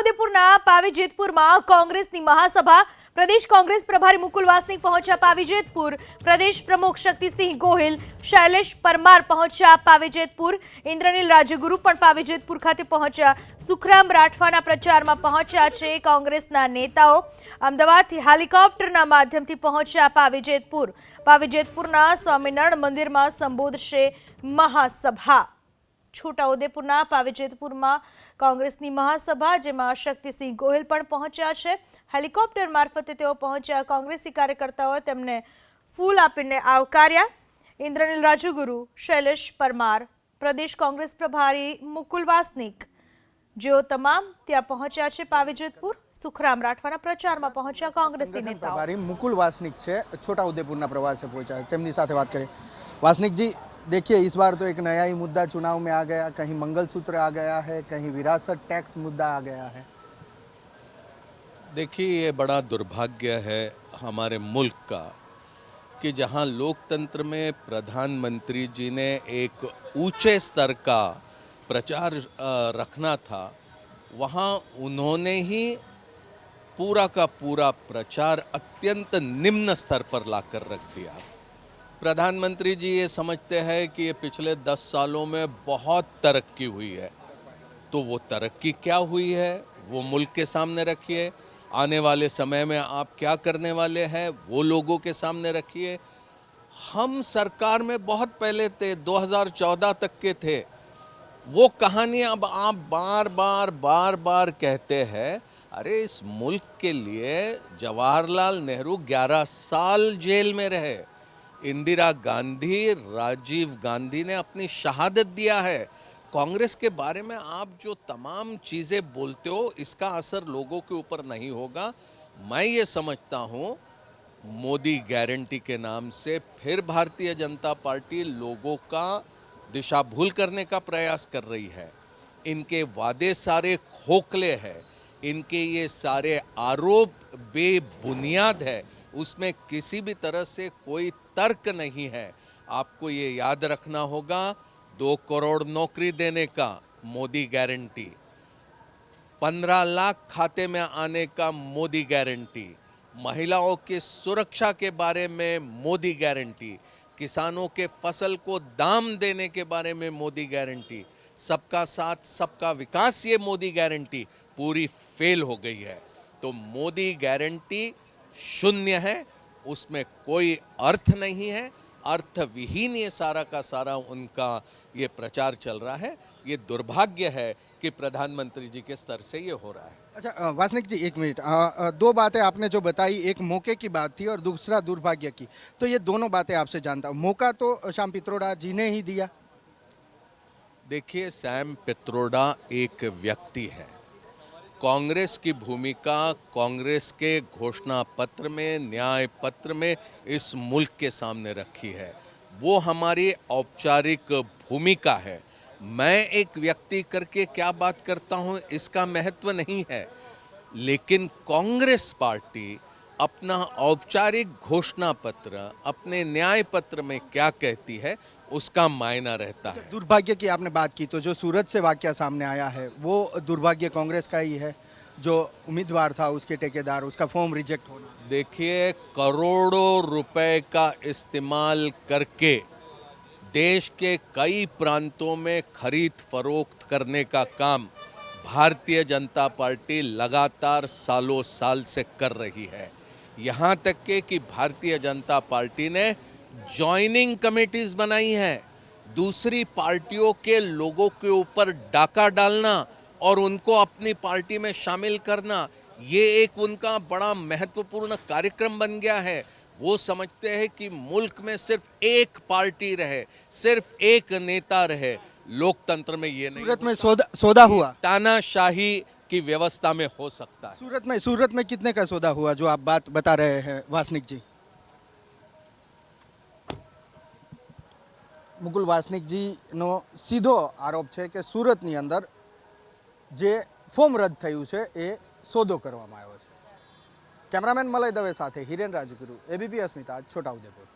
છોટાઉદેપુરના પાવીજેતપુરમાં કોંગ્રેસની મહાસભા પ્રદેશ કોંગ્રેસ પ્રભારી મુકુલ વાસનિક પહોંચ્યા પાવીજેતપુર। પ્રદેશ પ્રમુખ શક્તિસિંહ ગોહિલ, શૈલેષ પરમાર પહોંચ્યા પાવીજેતપુર। ઇન્દ્રનીલ રાજગુરુ પણ પાવીજેતપુર ખાતે પહોંચ્યા। સુખરામ રાઠવાના પ્રચારમાં પહોંચ્યા છે કોંગ્રેસના નેતાઓ। અમદાવાદથી હેલિકોપ્ટરના માધ્યમથી પહોંચ્યા પાવીજેતપુર। પાવીજેતપુરના સ્વામિનારાયણ મંદિરમાં સંબોધશે મહાસભા। છોટાઉદેપુરના પાવીજેતપુરમાં કોંગ્રેસની મહાસભા જેમાં શક્તિસિંહ ગોહિલ પણ પહોંચ્યા છે। હેલિકોપ્ટર મારફતે તેઓ પહોંચ્યા। કોંગ્રેસી કાર્યકર્તાઓએ તેમને ફૂલ આપીને આવકાર્યા। ઇન્દ્રનીલ રાજગુરુ, શૈલેષ પરમાર, પ્રદેશ કોંગ્રેસ પ્રભારી મુકુલ વાસનિક જેઓ તમામ ત્યાં પહોંચ્યા છે પાવીજેતપુર। સુખરામ રાઠવાના પ્રચારમાં પહોંચ્યા કોંગ્રેસી નેતાઓ। પ્રભારી મુकुल वासनिक છે छोटाउदेपुर प्रवास से पहुंचा। તેમની સાથે વાત करें। वासनिक जी, देखिए इस बार तो एक नया ही मुद्दा चुनाव में आ गया। कहीं मंगलसूत्र आ गया है, कहीं विरासत टैक्स मुद्दा आ गया है। देखिए, ये बड़ा दुर्भाग्य है हमारे मुल्क का कि जहां लोकतंत्र में प्रधानमंत्री जी ने एक ऊंचे स्तर का प्रचार रखना था, वहां उन्होंने ही पूरा का पूरा प्रचार अत्यंत निम्न स्तर पर लाकर रख दिया। प्रधानमंत्री जी ये समझते हैं कि ये पिछले 10 सालों में बहुत तरक्की हुई है, तो वो तरक्की क्या हुई है वो मुल्क के सामने रखिए। आने वाले समय में आप क्या करने वाले हैं वो लोगों के सामने रखिए। हम सरकार में बहुत पहले थे, 2014 तक के थे। वो कहानी अब आप बार बार कहते हैं। अरे इस मुल्क के लिए जवाहरलाल नेहरू 11 साल जेल में रहे। इंदिरा गांधी, राजीव गांधी ने अपनी शहादत दिया है। कांग्रेस के बारे में आप जो तमाम चीज़ें बोलते हो, इसका असर लोगों के ऊपर नहीं होगा। मैं ये समझता हूँ मोदी गारंटी के नाम से फिर भारतीय जनता पार्टी लोगों का दिशा भूल करने का प्रयास कर रही है। इनके वादे सारे खोखले हैं, इनके ये सारे आरोप बेबुनियाद है, उसमें किसी भी तरह से कोई तर्क नहीं है। आपको ये याद रखना होगा, 2 करोड़ नौकरी देने का मोदी गारंटी, 15 लाख खाते में आने का मोदी गारंटी, महिलाओं की सुरक्षा के बारे में मोदी गारंटी, किसानों के फसल को दाम देने के बारे में मोदी गारंटी, सबका साथ सबका विकास, ये मोदी गारंटी पूरी फेल हो गई है। तो मोदी गारंटी शून्य है, उसमें कोई अर्थ नहीं है, अर्थविहीन ये सारा का सारा उनका ये प्रचार चल रहा है। ये दुर्भाग्य है कि प्रधानमंत्री जी के स्तर से ये हो रहा है। अच्छा वासनिक जी, एक मिनट। 2 बातें आपने जो बताई, एक मौके की बात थी और दूसरा दुर्भाग्य की। तो ये दोनों बातें आपसे जानता हूँ। मौका तो श्याम पित्रोड़ा जी ने ही दिया। देखिए, सैम पित्रोड़ा एक व्यक्ति है। कांग्रेस की भूमिका कांग्रेस के घोषणा पत्र में, न्याय पत्र में इस मुल्क के सामने रखी है। वो हमारी औपचारिक भूमिका है। मैं एक व्यक्ति करके क्या बात करता हूँ इसका महत्व नहीं है, लेकिन कांग्रेस पार्टी अपना औपचारिक घोषणा पत्र, अपने न्याय पत्र में क्या कहती है उसका मायना रहता है। दुर्भाग्य की आपने बात की, तो जो सूरत से वाकया सामने आया है वो दुर्भाग्य कांग्रेस का ही है। जो उम्मीदवार था उसके ठेकेदार, उसका फॉर्म रिजेक्ट होना। देखिए, करोड़ों रुपए का इस्तेमाल करके देश के कई प्रांतों में खरीद फरोख्त करने का काम भारतीय जनता पार्टी लगातार सालों साल से कर रही है। यहाँ तक के कि भारतीय जनता पार्टी ने जॉइनिंग कमेटीज बनाई है। दूसरी पार्टियों के लोगों के ऊपर डाका डालना और उनको अपनी पार्टी में शामिल करना, ये एक उनका बड़ा महत्वपूर्ण कार्यक्रम बन गया है। वो समझते हैं कि मुल्क में सिर्फ एक पार्टी रहे, सिर्फ एक नेता रहे। लोकतंत्र में ये नहीं। सूरत में सौदा हुआ, तानाशाही की व्यवस्था में हो सकता है। सूरत में कितने का सौदा हुआ जो आप बात बता रहे हैं वासनिक जी? मुकुल वासनिक जी नो सीधो आरोप है कि सूरतनी अंदर जे फॉर्म रद्द थयुं छे ए सौदो करवामां आव्यो छे। कैमरामेन मलय दवे साथे हिरेन राजगुरु, एबीपी अस्मिता, छोटाउदेपुर।